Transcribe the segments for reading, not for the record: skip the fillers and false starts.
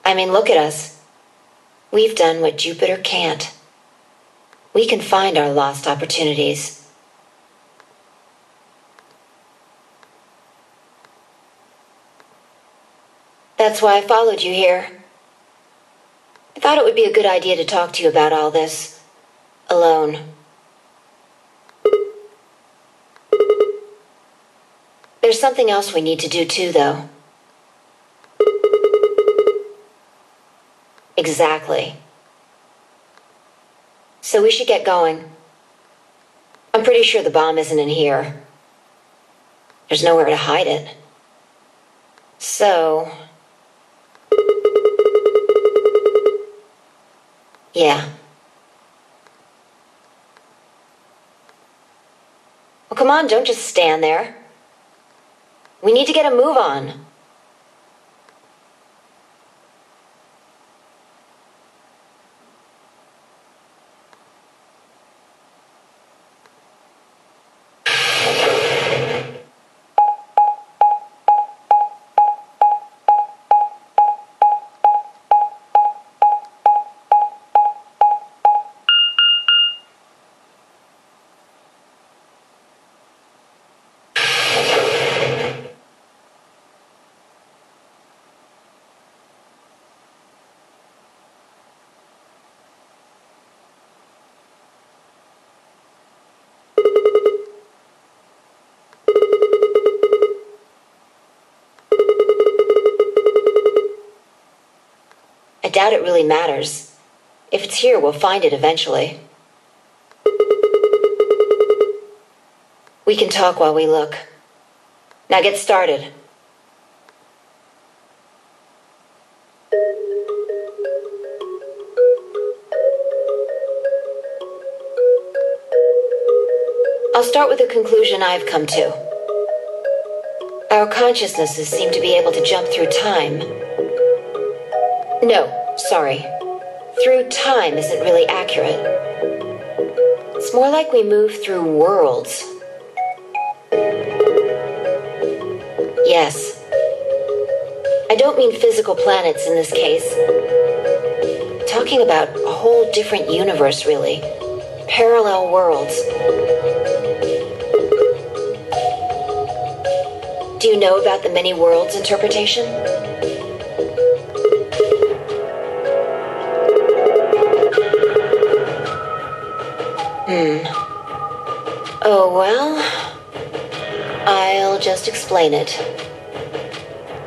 I mean, look at us. We've done what Jupiter can't. We can find our lost opportunities. That's why I followed you here. I thought it would be a good idea to talk to you about all this. Alone. There's something else we need to do too, though. Exactly. So we should get going. I'm pretty sure the bomb isn't in here. There's nowhere to hide it. So... yeah. Well, come on, don't just stand there. We need to get a move on. I doubt it really matters. If it's here, we'll find it eventually. We can talk while we look. Now get started. I'll start with a conclusion I've come to. Our consciousnesses seem to be able to jump through time. No, sorry. Through time isn't really accurate. It's more like we move through worlds. Yes. I don't mean physical planets in this case. I'm talking about a whole different universe, really. Parallel worlds. Do you know about the many worlds interpretation? Oh, well, I'll just explain it.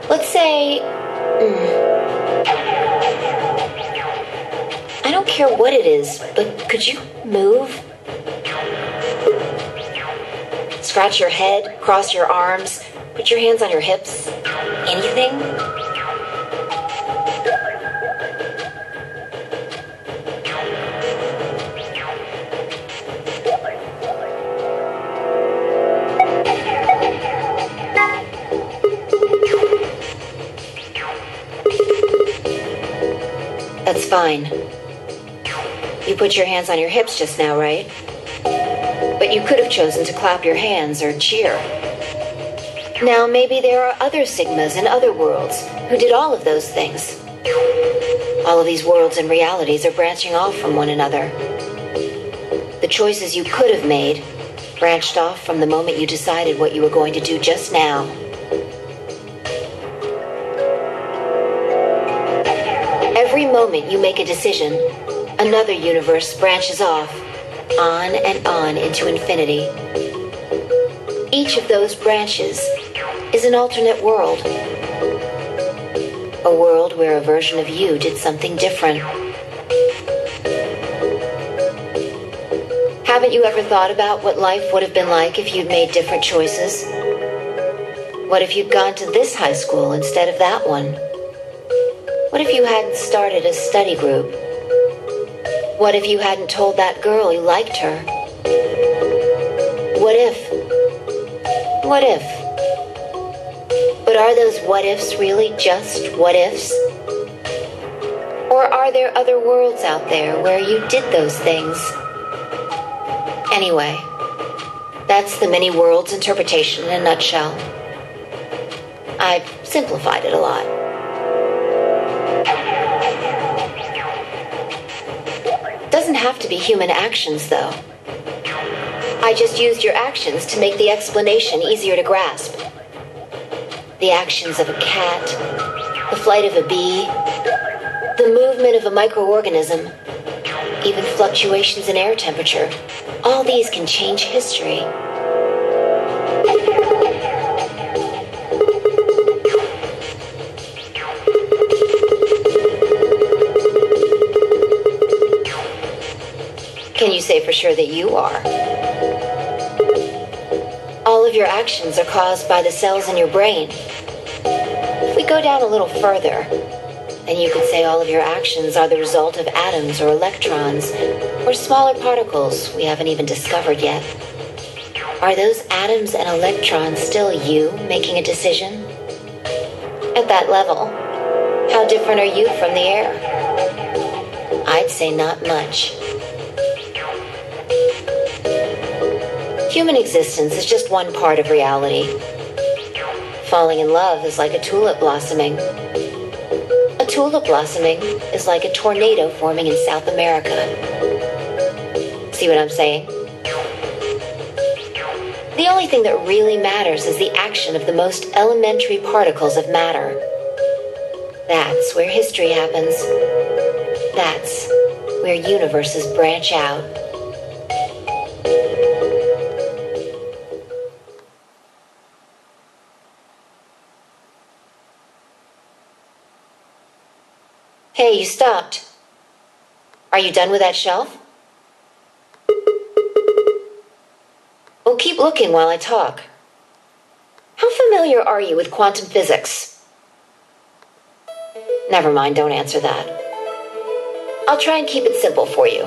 Let's say, I don't care what it is, but could you move? Scratch your head, cross your arms, put your hands on your hips, anything? That's fine. You put your hands on your hips just now, right? But you could have chosen to clap your hands or cheer. Now, maybe there are other Sigmas in other worlds who did all of those things. All of these worlds and realities are branching off from one another. The choices you could have made branched off from the moment you decided what you were going to do just now. Every moment you make a decision, another universe branches off, on and on into infinity. Each of those branches is an alternate world. A world where a version of you did something different. Haven't you ever thought about what life would have been like if you'd made different choices? What if you'd gone to this high school instead of that one? What if you hadn't started a study group? What if you hadn't told that girl you liked her? What if? What if? But are those what ifs really just what ifs? Or are there other worlds out there where you did those things? Anyway, that's the many worlds interpretation in a nutshell. I've simplified it a lot. have to be human actions, though. I just used your actions to make the explanation easier to grasp. The actions of a cat, the flight of a bee, the movement of a microorganism, even fluctuations in air temperature. All these can change history. Can you say for sure that you are? All of your actions are caused by the cells in your brain. If we go down a little further, then you could say all of your actions are the result of atoms or electrons or smaller particles we haven't even discovered yet. Are those atoms and electrons still you making a decision? At that level, how different are you from the air? I'd say not much. Human existence is just one part of reality. Falling in love is like a tulip blossoming. A tulip blossoming is like a tornado forming in South America. See what I'm saying? The only thing that really matters is the action of the most elementary particles of matter. That's where history happens. That's where universes branch out. Hey, you stopped. Are you done with that shelf? Well, keep looking while I talk. How familiar are you with quantum physics? Never mind, don't answer that. I'll try and keep it simple for you.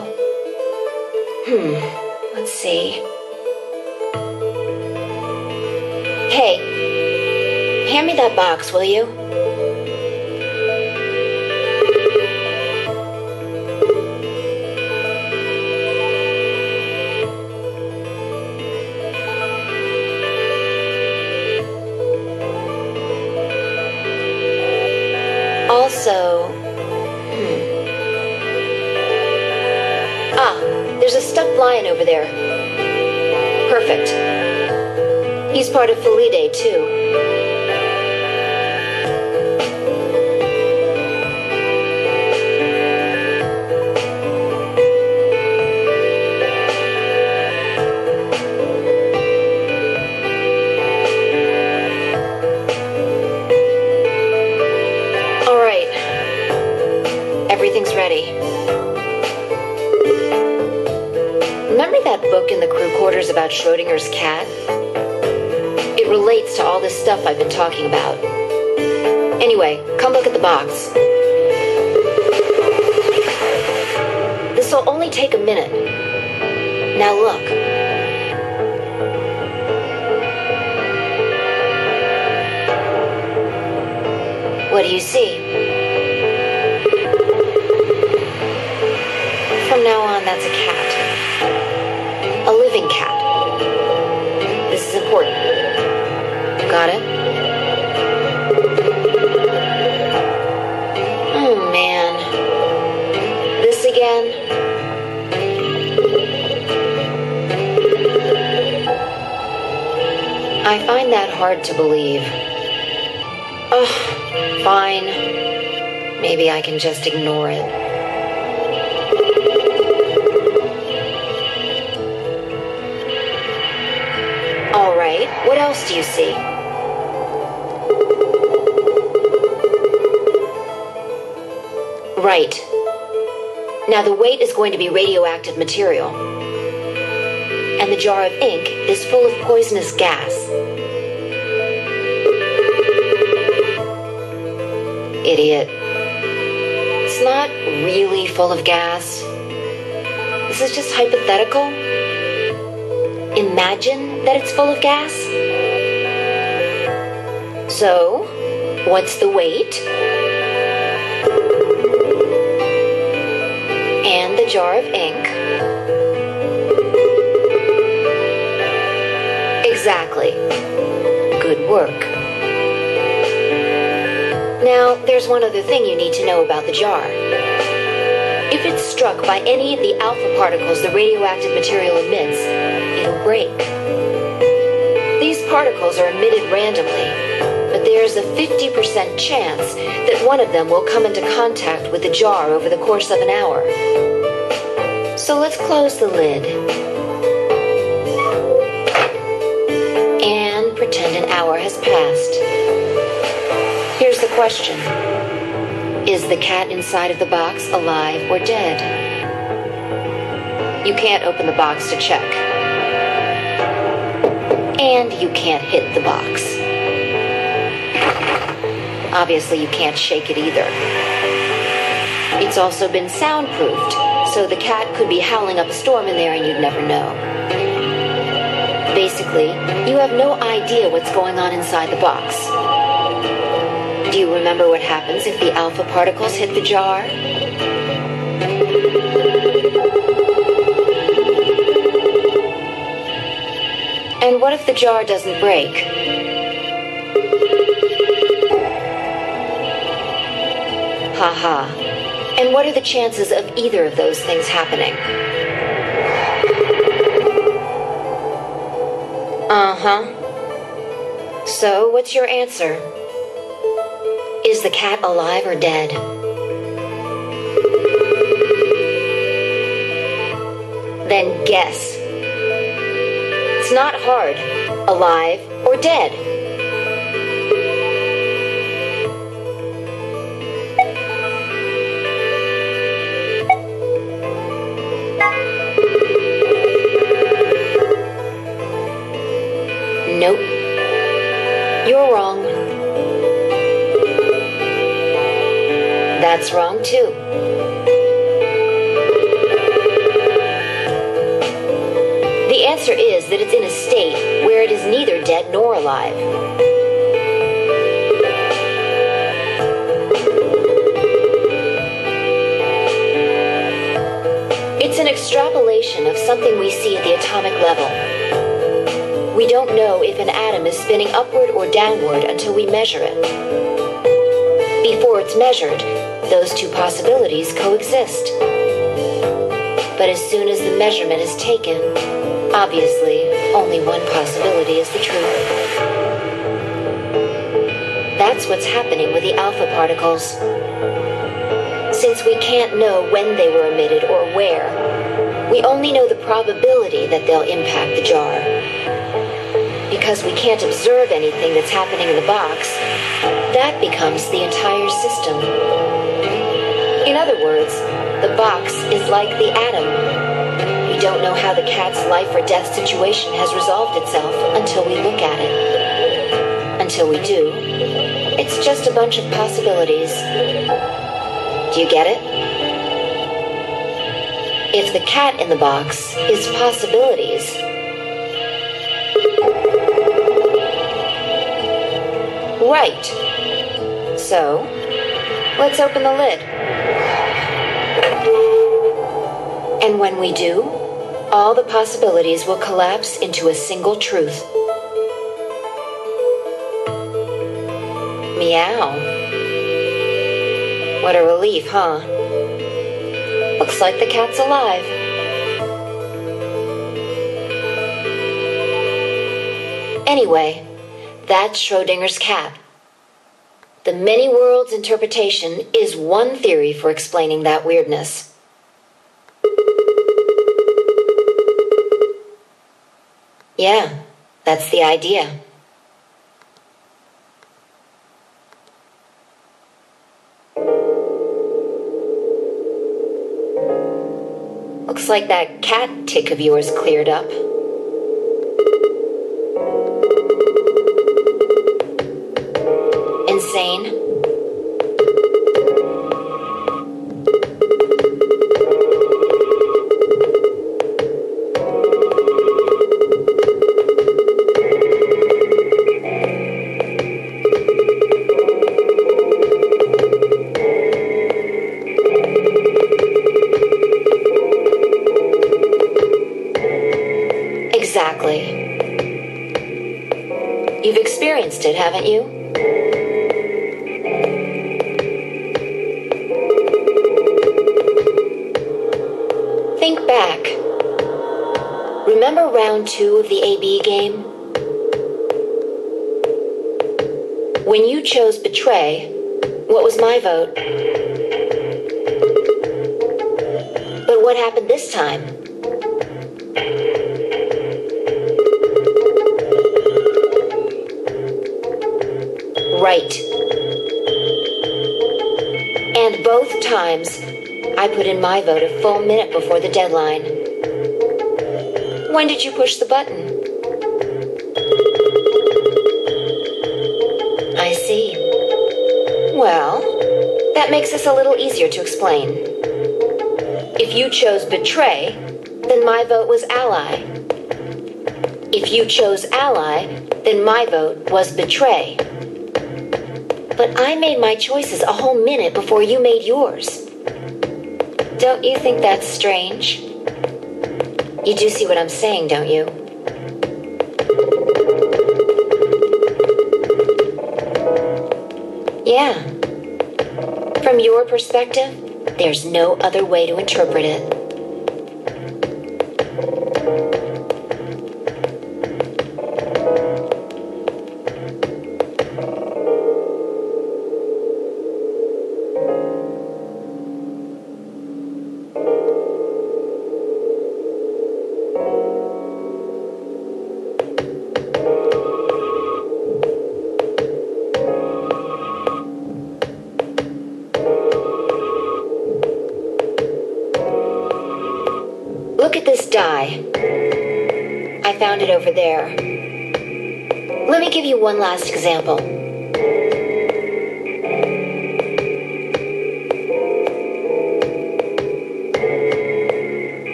Let's see. Hey, hand me that box, will you? Also, there's a stuffed lion over there. Perfect. He's part of Felidae, too. Everything's ready. Remember that book in the crew quarters about Schrodinger's cat? It relates to all this stuff I've been talking about. Anyway, come look at the box. This'll only take a minute. Now look. What do you see? From now on, that's a cat. A living cat. This is important. Got it? Oh, man. This again? I find that hard to believe. Ugh, fine. Maybe I can just ignore it. All right, what else do you see? Right. Now the weight is going to be radioactive material. And the jar of ink is full of poisonous gas. Idiot. It's not really full of gas. This is just hypothetical. Imagine that it's full of gas. So, what's the weight? And the jar of ink. Exactly. Good work. Now, there's one other thing you need to know about the jar. If it's struck by any of the alpha particles the radioactive material emits, it'll break. These particles are emitted randomly, but there's a 50% chance that one of them will come into contact with the jar over the course of an hour. So let's close the lid and pretend an hour has passed. Here's the question. Is the cat inside of the box alive or dead? You can't open the box to check. And you can't hit the box. Obviously, you can't shake it either. It's also been soundproofed, so the cat could be howling up a storm in there and you'd never know. Basically, you have no idea what's going on inside the box. Do you remember what happens if the alpha particles hit the jar? And what if the jar doesn't break? Haha. And what are the chances of either of those things happening? Uh-huh. So, what's your answer? Is the cat alive or dead? Then guess. It's not hard. Alive or dead? Nope. You're wrong. That's wrong too. The answer is that it's in a state where it is neither dead nor alive. It's an extrapolation of something we see at the atomic level. We don't know if an atom is spinning upward or downward until we measure it. Before it's measured, those two possibilities coexist. But as soon as the measurement is taken, obviously, only one possibility is the truth. That's what's happening with the alpha particles. Since we can't know when they were emitted or where, we only know the probability that they'll impact the jar. Because we can't observe anything that's happening in the box, that becomes the entire system. In other words, the box is like the atom. We don't know how the cat's life or death situation has resolved itself until we look at it. Until we do, it's just a bunch of possibilities. Do you get it? If the cat in the box is possibilities, right. So, let's open the lid. And when we do, all the possibilities will collapse into a single truth. Meow. What a relief, huh? Looks like the cat's alive. Anyway, that's Schrödinger's cat. The many worlds interpretation is one theory for explaining that weirdness. Yeah, that's the idea. Looks like that cat tick of yours cleared up. Insane. Exactly. You've experienced it, haven't you? Think back. Remember round 2 of the AB game? When you chose betray, what was my vote? But what happened this time? Right. And both times, I put in my vote a full minute before the deadline. When did you push the button? I see. Well, that makes this a little easier to explain. If you chose betray, then my vote was ally. If you chose ally, then my vote was betray. But I made my choices a whole minute before you made yours. Don't you think that's strange? You do see what I'm saying, don't you? Yeah. From your perspective, there's no other way to interpret it. Look at this die. I found it over there. Let me give you one last example.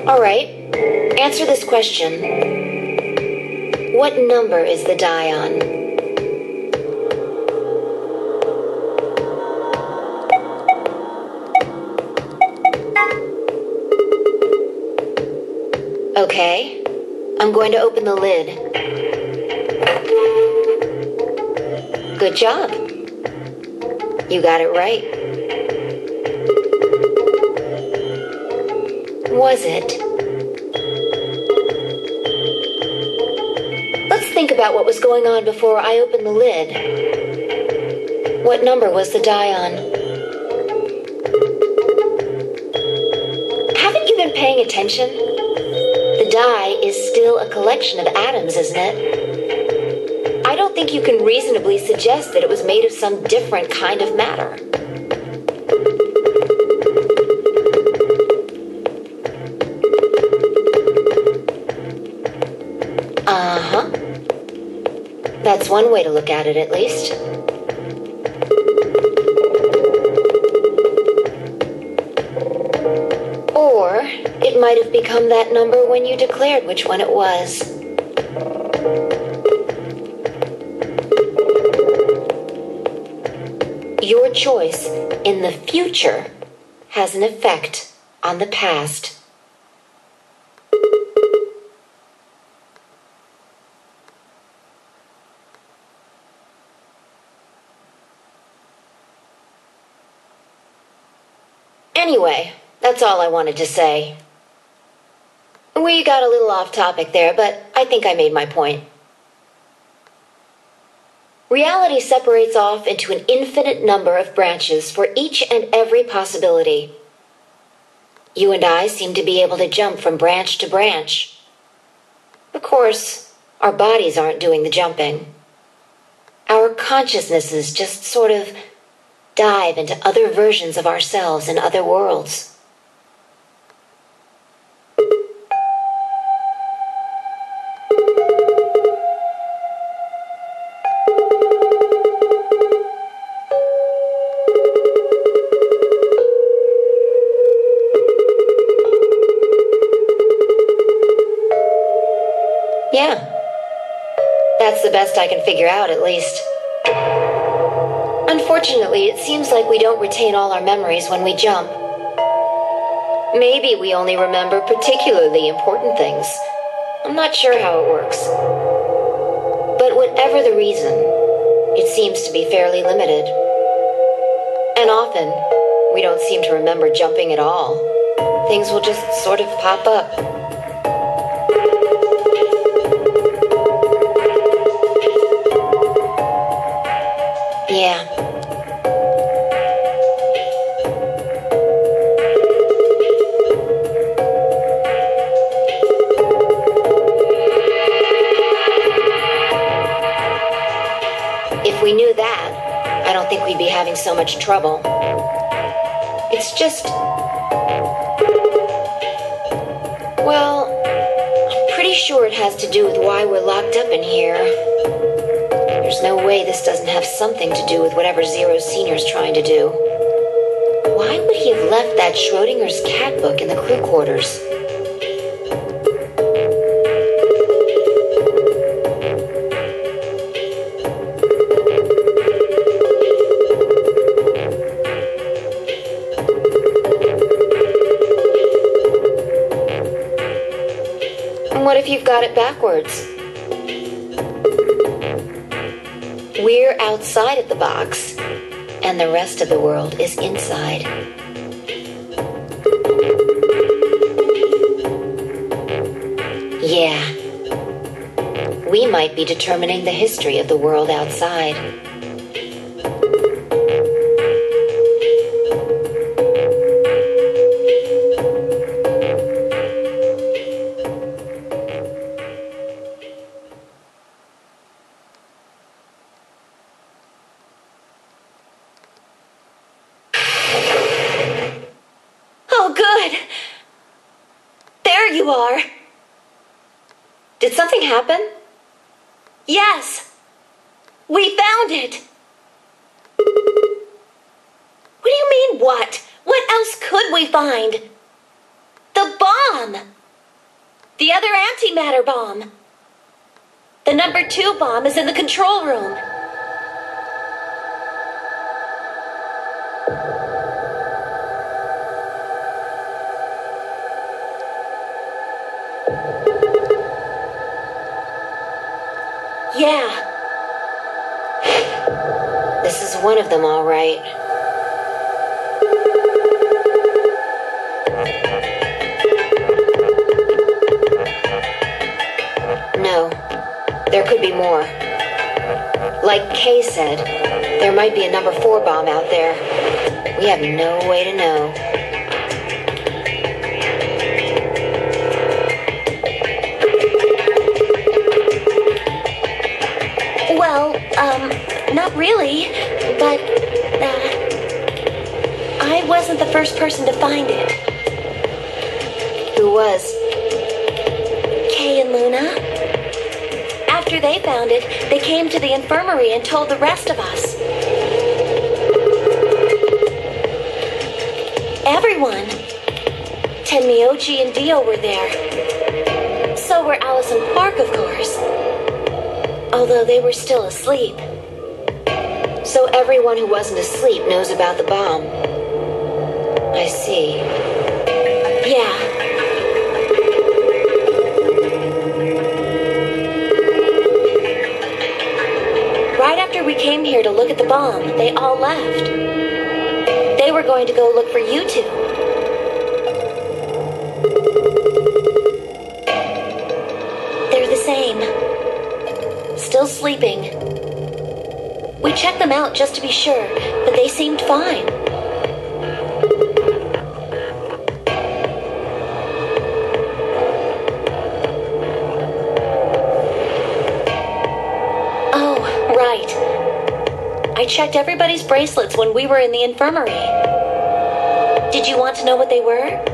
All right, answer this question. What number is the die on? Okay, I'm going to open the lid. Good job. You got it right. Was it? Let's think about what was going on before I opened the lid. What number was the die on? Haven't you been paying attention? The die is still a collection of atoms, isn't it? I don't think you can reasonably suggest that it was made of some different kind of matter. Uh-huh. That's one way to look at it, at least. Or it might have become that number when you declared which one it was. Your choice in the future has an effect on the past. Anyway, that's all I wanted to say. We got a little off topic there, but I think I made my point. Reality separates off into an infinite number of branches for each and every possibility. You and I seem to be able to jump from branch to branch. Of course, our bodies aren't doing the jumping. Our consciousnesses just sort of dive into other versions of ourselves in other worlds. Yeah, that's the best I can figure out, at least. Unfortunately, it seems like we don't retain all our memories when we jump. Maybe we only remember particularly important things. I'm not sure how it works. But whatever the reason, it seems to be fairly limited. And often, We don't seem to remember jumping at all. Things will just sort of pop up. Yeah. If we knew that, I don't think we'd be having so much trouble. It's just... well, I'm pretty sure it has to do with why we're locked up in here. There's no way this doesn't have something to do with whatever Zero Senior's trying to do. Why would he have left that Schrodinger's cat book in the crew quarters? What if you've got it backwards? We're outside of the box, and the rest of the world is inside. Yeah. We might be determining the history of the world outside. Did something happen? Yes! We found it! What do you mean, what? What else could we find? The bomb! The other antimatter bomb! The number 2 bomb is in the control room. Yeah. This is one of them, all right. No, there could be more. Like Kay said, there might be a number 4 bomb out there. We have no way to know. Not really, but, I wasn't the first person to find it. Who was? Kay and Luna. After they found it, they came to the infirmary and told the rest of us. Everyone. Tenmyoji and Dio were there. So were Alice and Quark, of course. Although they were still asleep. So everyone who wasn't asleep knows about the bomb. I see. Yeah. Right after we came here to look at the bomb, they all left. They were going to go look for you two. They're the same. Still sleeping. We checked them out just to be sure, but they seemed fine. Oh, right. I checked everybody's bracelets when we were in the infirmary. Did you want to know what they were?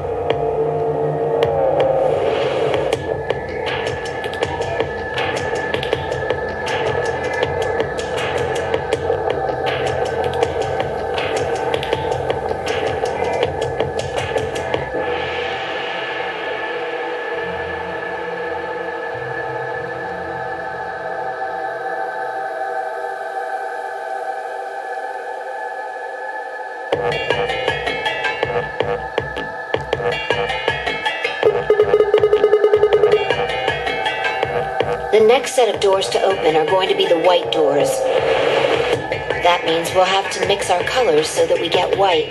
The next set of doors to open are going to be the white doors. That means we'll have to mix our colors so that we get white.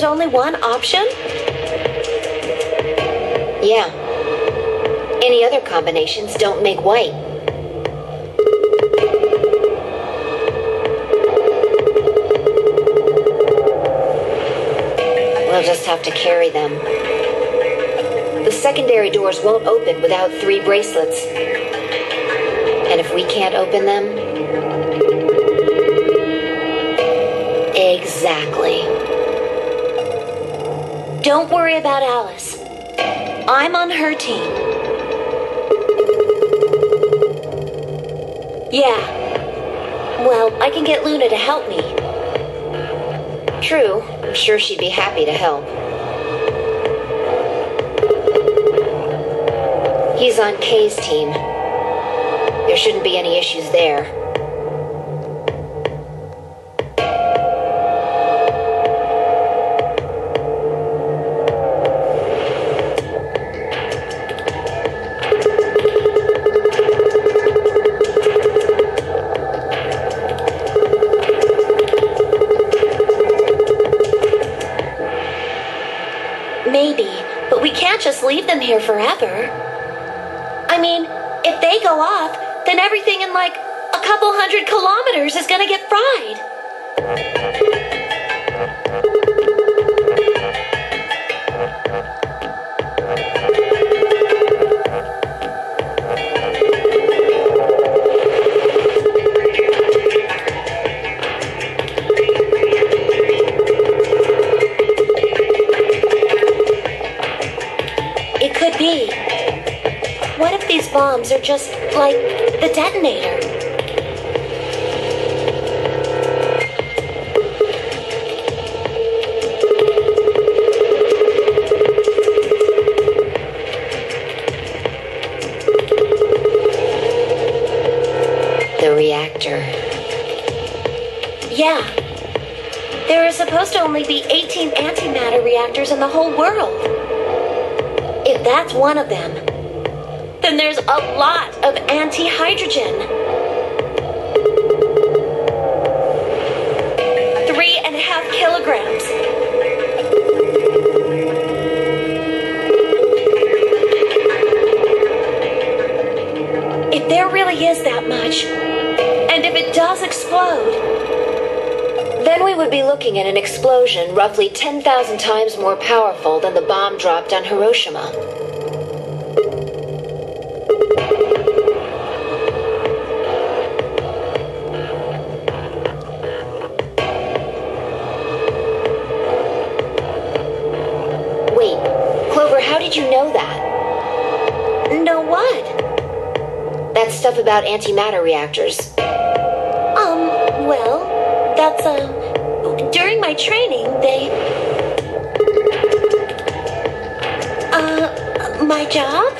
there's only one option? Yeah. Any other combinations don't make white. We'll just have to carry them. The secondary doors won't open without 3 bracelets. And if we can't open them... Exactly. Don't worry about Alice. I'm on her team. Yeah. Well, I can get Luna to help me. True. I'm sure she'd be happy to help. He's on Kay's team. There shouldn't be any issues there. Maybe, but we can't just leave them here forever. I mean, if they go off, then everything in like a couple 100 kilometers is gonna get fried. It could be. What if these bombs are just like the detonator? The reactor. Yeah. There are supposed to only be 18 antimatter reactors in the whole world. If that's one of them, then there's a lot of anti-hydrogen. 3.5 kilograms. If there really is that much, and if it does explode, Then we would be looking at an explosion roughly 10,000 times more powerful than the bomb dropped on Hiroshima. Wait, Clover, how did you know that? know what? That stuff about antimatter reactors. Well, that's, during my training, my job?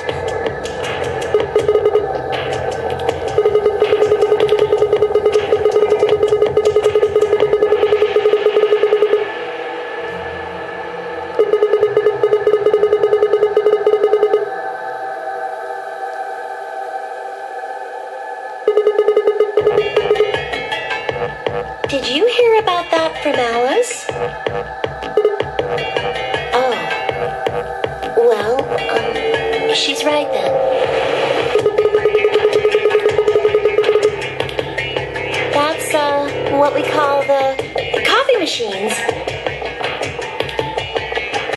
Did you hear about that from Alice? Oh. Well, she's right then. That's, what we call the coffee machines.